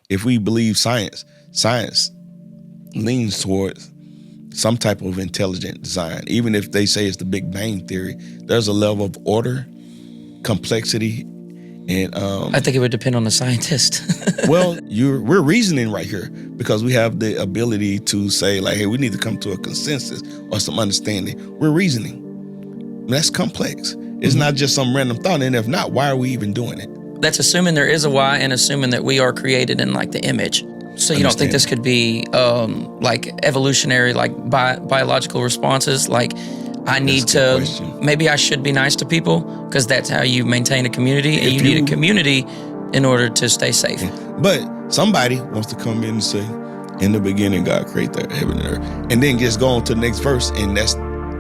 if we believe science leans towards some type of intelligent design. Even if they say it's the Big Bang Theory, there's a level of order, complexity, and I think it would depend on the scientist. well, we're reasoning right here because we have the ability to say like, hey, we need to come to a consensus or some understanding. We're reasoning. That's complex. It's not just some random thought, and if not, why are we even doing it? That's assuming there is a why and assuming that we are created in like the image. So you don't think this could be like evolutionary, like biological responses? Like I need to, maybe I should be nice to people because that's how you maintain a community, and you need a community in order to stay safe. But somebody wants to come in and say, in the beginning, God created the heaven and earth, and then just go on to the next verse, and that's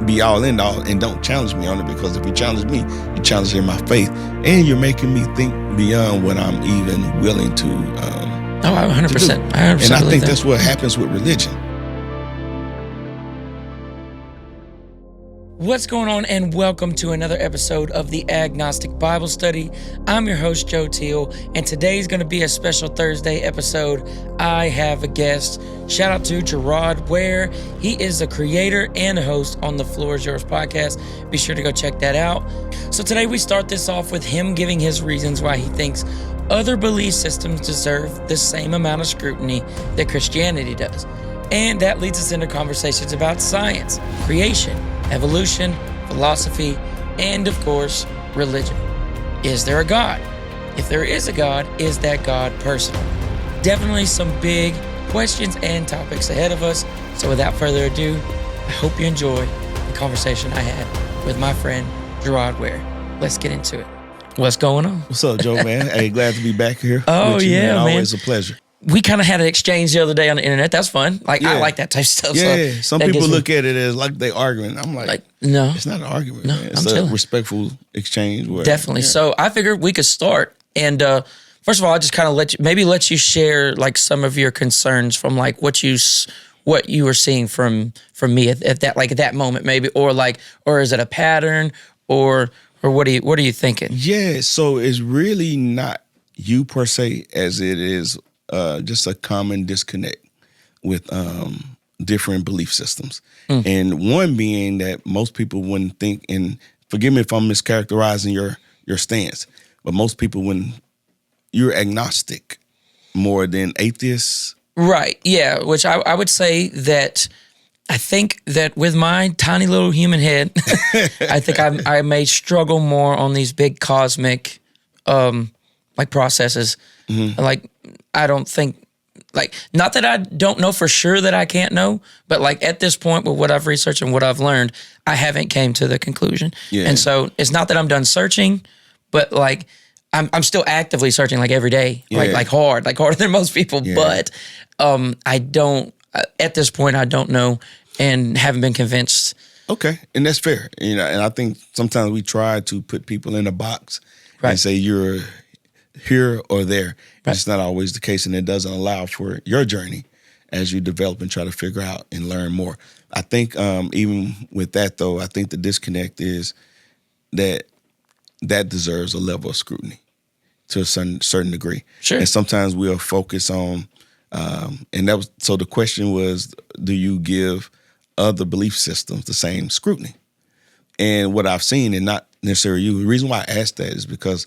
be all in all, and don't challenge me on it, because if you challenge me, you challenge my faith, and you're making me think beyond what I'm even willing to. 100%. And I think that's what happens with religion. What's going on, and welcome to another episode of the Agnostic Bible Study. I'm your host, Joe Teal, and today's going to be a special Thursday episode. I have a guest. Shout out to Gerard Ware. He is the creator and host on the Floor is Yours podcast. Be sure to go check that out. So today we start this off with him giving his reasons why he thinks other belief systems deserve the same amount of scrutiny that Christianity does. And that leads us into conversations about science, creation, evolution, philosophy, and of course, religion. Is there a God? If there is a God, is that God personal? Definitely some big questions and topics ahead of us. So without further ado, I hope you enjoy the conversation I had with my friend, Gerard Ware. Let's get into it. What's going on? What's up, Joe, man? Hey, glad to be back here. Oh, with you, yeah, man. Always a pleasure. We kind of had an exchange the other day on the internet. That's fun. Like, I like that type of stuff. Yeah, so some people look at it as like they arguing. I'm like, no. It's not an argument, No, man. It's I'm a chilling. respectful exchange. Where, Definitely. So I figured we could start. And first of all, I just kind of let you share like some of your concerns from like what you were seeing from me at that moment maybe, or is it a pattern or what are you thinking? Yeah, so it's really not you per se as it is just a common disconnect with different belief systems. And one being that most people wouldn't think, and forgive me if I'm mischaracterizing your stance, but most people wouldn't, you're agnostic more than atheists. Right, yeah, which I would say that I think that with my tiny little human head, I think I may struggle more on these big cosmic like processes. Like I don't think, like, not that I don't know for sure that I can't know, but like at this point with what I've researched and what I've learned, I haven't came to the conclusion. Yeah. And so it's not that I'm done searching, but like I'm still actively searching like every day, like harder than most people. Yeah. But I don't, at this point, I don't know and haven't been convinced. Okay, and that's fair. And I think sometimes we try to put people in a box and say you're here or there. Right. It's not always the case, and it doesn't allow for your journey as you develop and try to figure out and learn more. I think even with that, though, I think the disconnect is that deserves a level of scrutiny to a certain degree. Sure. And sometimes we'll focus on, and that was, so the question was, do you give other belief systems the same scrutiny? And what I've seen, and not necessarily you, the reason why I asked that is because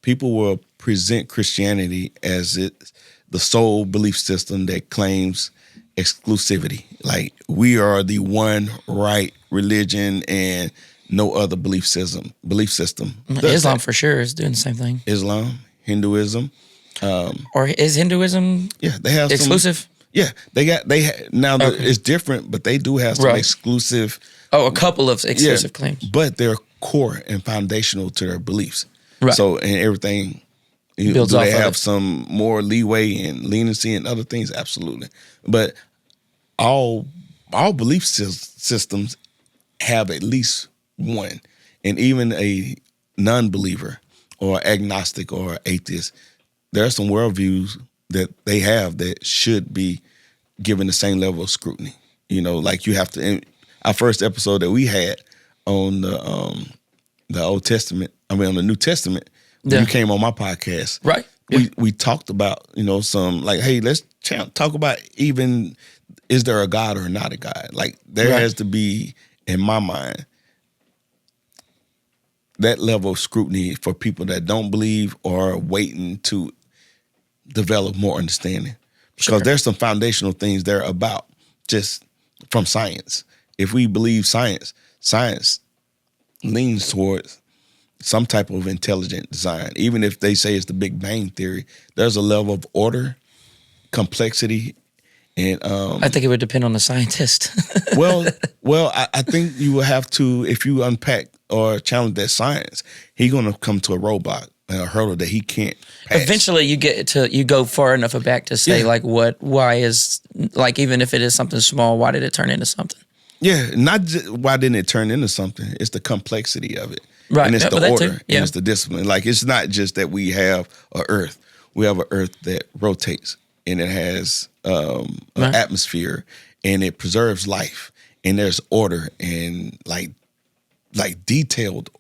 people will present Christianity as the sole belief system that claims exclusivity. Like, we are the one right religion and no other belief system. Islam for sure is doing the same thing. Islam, Hinduism. Or is Hinduism they have exclusive? It's different, but they do have some exclusive. A couple of exclusive claims. But they're core and foundational to their beliefs. Right. So, and everything, builds do off they of have it. some more leeway and leniency and other things? Absolutely. But all belief systems have at least one. And even a non-believer or agnostic or atheist, there are some worldviews that they have that should be given the same level of scrutiny. Like you have to, in our first episode that we had on the Old Testament, on the New Testament, you came on my podcast. Right. we talked about, some like, hey, let's talk about even, is there a God or not a God? Like there has to be, in my mind, that level of scrutiny for people that don't believe or are waiting to develop more understanding. Because there's some foundational things there about just from science. If we believe science leans towards some type of intelligent design. Even if they say it's the Big Bang Theory, there's a level of order, complexity, and I think it would depend on the scientist. well, I think you will have to, if you unpack or challenge that science, he's going to come to a roadblock, a hurdle that he can't pass. Eventually, you go far enough back to say why is, like, even if it is something small, why did it turn into something? Yeah, not just why didn't it turn into something? It's the complexity of it. Right. And it's the order, and Yeah. it's the discipline. Like, it's not just that we have a earth. We have an earth that rotates, and it has an atmosphere, and it preserves life, and there's order and like detailed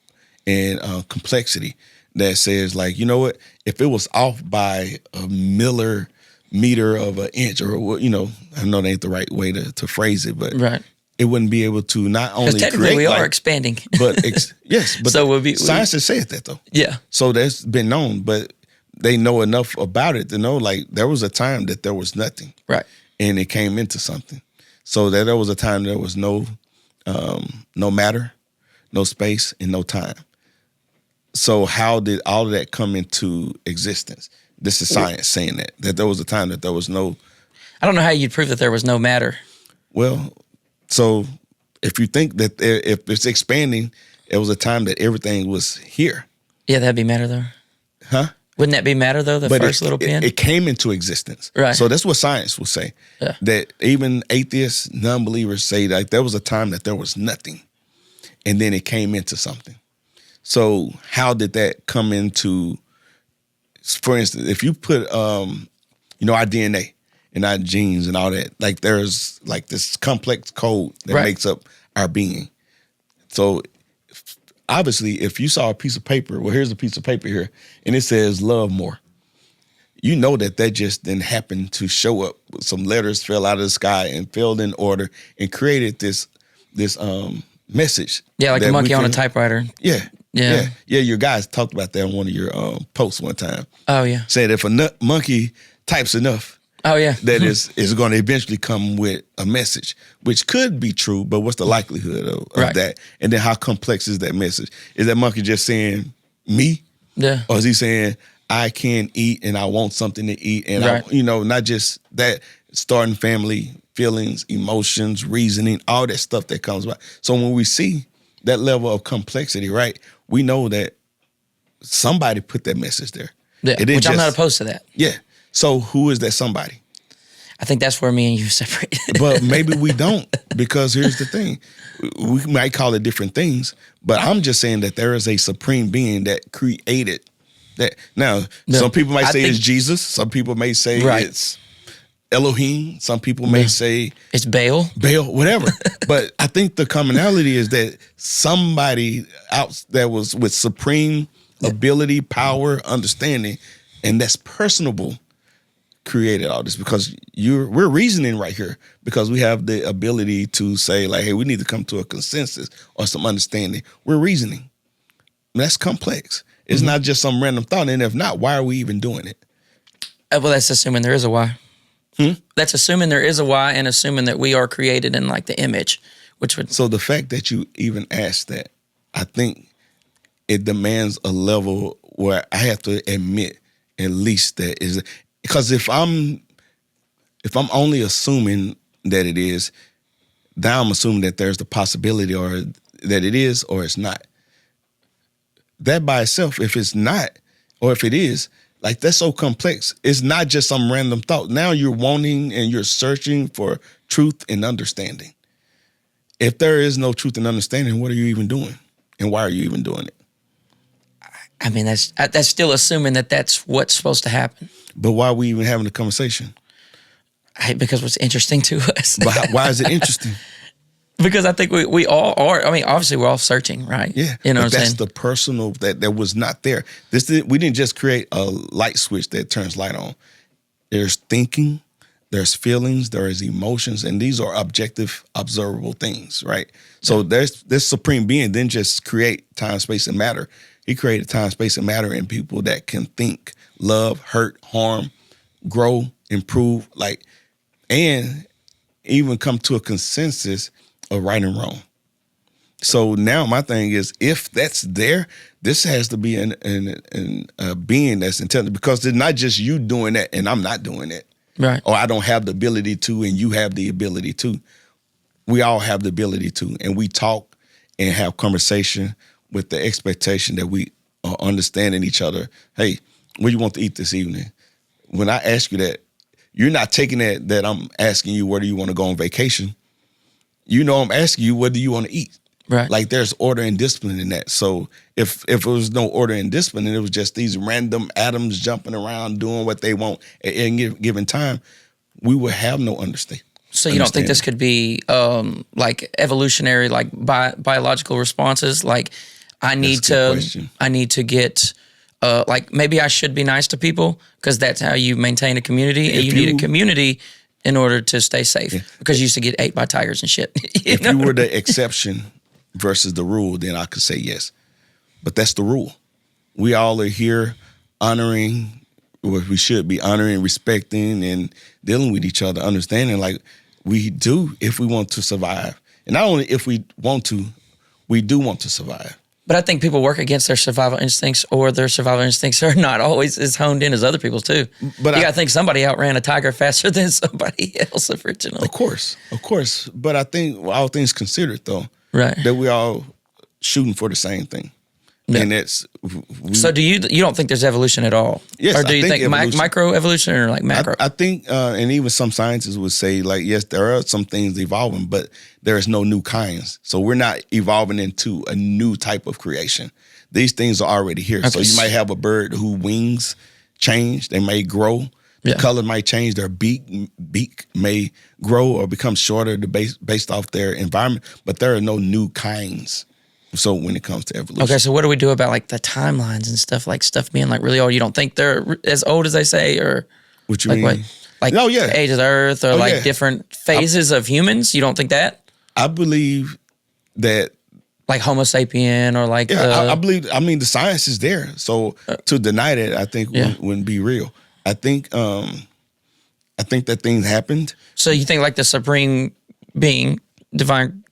and complexity that says, like, you know what? If it was off by a millimeter of an inch, or, I know that ain't the right way to phrase it, but it wouldn't be able to not only because technically create we are life, expanding. but yes, but so science has said that though. Yeah. So that's been known, but they know enough about it to know, like, there was a time that there was nothing, right, and it came into something. So that there was a time there was no matter, no space, and no time. So how did all of that come into existence? This is science saying that there was a time that there was no. I don't know how you'd prove that there was no matter. Well, so if you think that if it's expanding, it was a time that everything was here. Yeah, that'd be matter though. Huh? Wouldn't that be matter though, the first little pin? It came into existence. Right. So that's what science will say. Yeah. That even atheists, non-believers say, like, there was a time that there was nothing, and then it came into something. So how did that come into, for instance, if you put, our DNA and our genes and all that, like, there's like this complex code that makes up our being. So obviously, if you saw a piece of paper, well, here's a piece of paper here, and it says love more. You know that just didn't happen to show up. Some letters fell out of the sky and fell in order and created this message. Yeah, like a monkey on a typewriter. Yeah. Your guys talked about that on one of your posts one time. Oh yeah. Said if a monkey types enough, oh yeah, that is going to eventually come with a message, which could be true, but what's the likelihood of that? And then how complex is that message? Is that monkey just saying me? Yeah. Or is he saying I can eat and I want something to eat, and I, not just that, starting family, feelings, emotions, reasoning, all that stuff that comes by. So when we see that level of complexity, right, we know that somebody put that message there. Yeah, which I'm not opposed to that. Yeah. So who is that somebody? I think that's where me and you separate. But maybe we don't, because here's the thing. We might call it different things, but I'm just saying that there is a supreme being that created that. Now, some people might say it's Jesus. Some people may say it's Elohim. Some people may say it's Baal, whatever. But I think the commonality is that somebody out that was with supreme ability, power, understanding, and that's personable, created all this, because we're reasoning right here, because we have the ability to say, like, hey, we need to come to a consensus or some understanding. We're reasoning. And that's complex. It's not just some random thought. And if not, why are we even doing it? Well, that's assuming there is a why. That's assuming there is a why, and assuming that we are created in, like, the image, which would. So the fact that you even asked that, I think it demands a level where I have to admit at least that is, because if I'm only assuming that it is, now I'm assuming that there's the possibility or that it is or it's not. That by itself, if it's not or if it is, like, that's so complex. It's not just some random thought. Now you're wanting and you're searching for truth and understanding. If there is no truth and understanding, what are you even doing? And why are you even doing it? I mean, that's still assuming that that's what's supposed to happen. But why are we even having the conversation? Because what's interesting to us. But why is it interesting? Because I think we all are. I mean, obviously, we're all searching, right? Yeah. You know what I'm saying? That's the personal that was not there. We didn't just create a light switch that turns light on. There's thinking, there's feelings, there is emotions, and these are objective, observable things, right? So there's this supreme being didn't just create time, space, and matter. He created time, space, and matter in people that can think, love, hurt, harm, grow, improve, and even come to a consensus of right and wrong. So now my thing is, if that's there, this has to be a being that's intelligent, because it's not just you doing that and I'm not doing it. Right. Or I don't have the ability to and you have the ability to. We all have the ability to, and we talk and have conversation with the expectation that we are understanding each other. Hey, what do you want to eat this evening? When I ask you that, you're not taking that I'm asking you where do you want to go on vacation. You know I'm asking you what do you want to eat. Right. Like there's order and discipline in that. So if it was no order and discipline and it was just these random atoms jumping around doing what they want at any given time, we would have no understanding. So you don't think this could be like evolutionary, like biological responses? Like I need to get like maybe I should be nice to people because that's how you maintain a community, and you need a community in order to stay safe because you used to get ate by tigers and shit. If you were the exception versus the rule, then I could say yes. But that's the rule. We all are here honoring what we should be honoring, respecting, and dealing with each other, understanding like we do if we want to survive. And not only if we want to, we do want to survive. But I think people work against their survival instincts, or their survival instincts are not always as honed in as other people's too. But you got to think somebody outran a tiger faster than somebody else originally. Of course. But I think all things considered, though, right, that we all shooting for the same thing. Yeah. And that's so. Do you don't think there's evolution at all? Yes, or do you think micro evolution or like macro? I think, and even some scientists would say, like, yes, there are some things evolving, but there is no new kinds. So we're not evolving into a new type of creation. These things are already here. Okay. So you might have a bird whose wings change; they may grow. The color might change. Their beak may grow or become shorter based off their environment. But there are no new kinds. So when it comes to evolution. Okay, so what do we do about like the timelines and stuff, like stuff being like really old? You don't think they're as old as they say, or what you like mean? What? Like the age of the earth, or like different phases of humans? You don't think that? I believe that, like Homo sapien, or like I believe. I mean, the science is there, so to deny that, I think wouldn't be real. I think that things happened. So you think like the supreme being, divine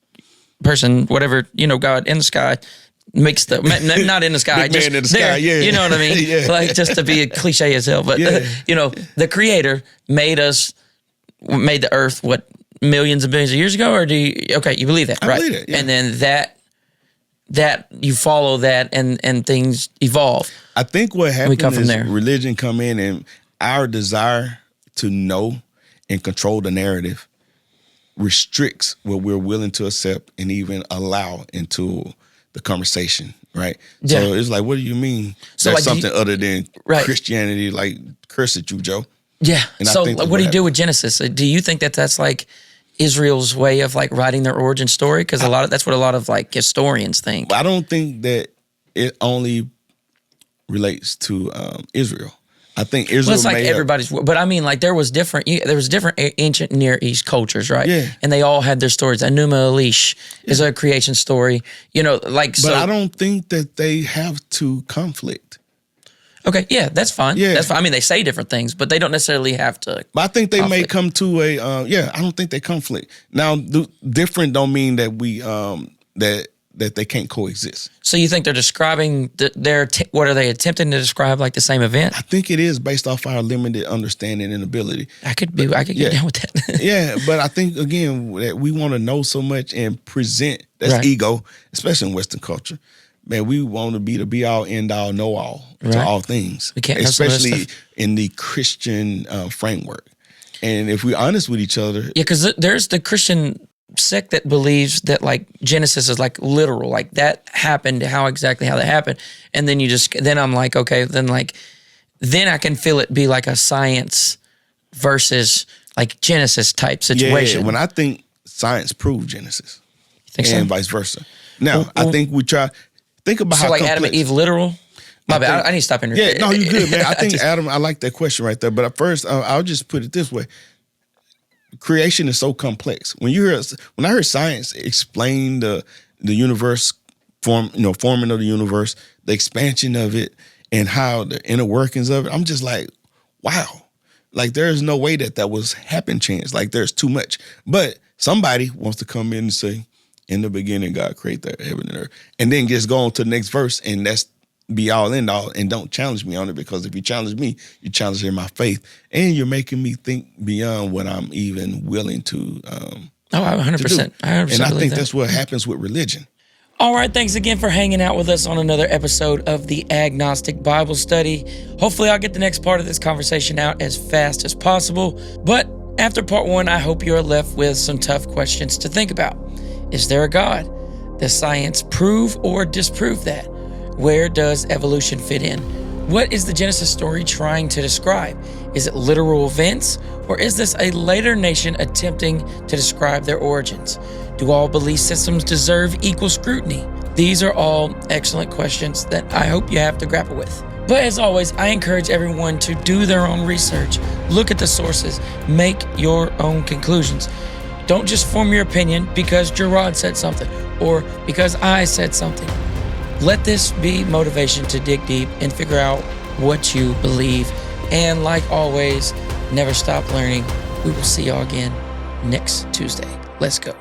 person, whatever, God in the sky makes the not in the sky, just man in the there, sky, you know what I mean? Like, just to be a cliche as hell, but the creator made the earth what, millions and billions of years ago, or you believe that, right? I believe it, and then that you follow that and things evolve. I think what happens is there. Religion come in, and our desire to know and control the narrative restricts what we're willing to accept and even allow into the conversation, right? Yeah. So it's like, what do you mean there's like something other than Christianity? Like, curse at you, Joe. Yeah. And so what do you do with Genesis? Do you think that that's like Israel's way of like writing their origin story? Because that's what a lot of like historians think. I don't think that it only relates to Israel. I think Israel. Well, it's like everybody's, but I mean, like there was different ancient Near East cultures, right? Yeah, and they all had their stories. Enuma Elish is a creation story, But I don't think that they have to conflict. Okay, yeah, that's fine. Yeah, that's fine. I mean, they say different things, but they don't necessarily have to. But I think they may come to a. I don't think they conflict. Now, different don't mean that we that they can't coexist. So you think they're describing what are they attempting to describe, like the same event? I think it is based off our limited understanding and ability. I could get down with that. Yeah, but I think again that we want to know so much and present. That's ego, especially in Western culture. Man, we want to be the be all, end all, know all to all things, we can't especially in the Christian framework. And if we're honest with each other, because there's the Christian sect that believes that like Genesis is like literal, like that happened, how that happened, and then then I'm like, okay, then I can feel it be like a science versus like Genesis type situation. Yeah, when I think science proved Genesis. and vice versa. Now, I think we try, think about how like complex. Adam and Eve literal? My bad. I need to stop interrupting. Yeah, no, you're good, man. I think, Adam, I like that question right there. But at first, I'll just put it this way. Creation is so complex. When I heard science explain the universe, forming of the universe, the expansion of it, and how the inner workings of it, I'm just like, wow. Like, there's no way that was happen chance. Like, there's too much. But somebody wants to come in and say, in the beginning, God created heaven and earth. And then just go on to the next verse, and that's be all in all, and don't challenge me on it, because if you challenge me, you challenge my faith, and you're making me think beyond what I'm even willing to 100%. And I think that's what happens with religion. All right, thanks again for hanging out with us on another episode of the Agnostic Bible Study. Hopefully I'll get the next part of this conversation out as fast as possible. But after part 1, I hope you're left with some tough questions to think about. Is there a God? Does science prove or disprove that? Where does evolution fit in? What is the Genesis story trying to describe? Is it literal events, or is this a later nation attempting to describe their origins? Do all belief systems deserve equal scrutiny? These are all excellent questions that I hope you have to grapple with. But as always, I encourage everyone to do their own research, look at the sources, make your own conclusions. Don't just form your opinion because Gerard said something or because I said something. Let this be motivation to dig deep and figure out what you believe. And like always, never stop learning. We will see y'all again next Tuesday. Let's go.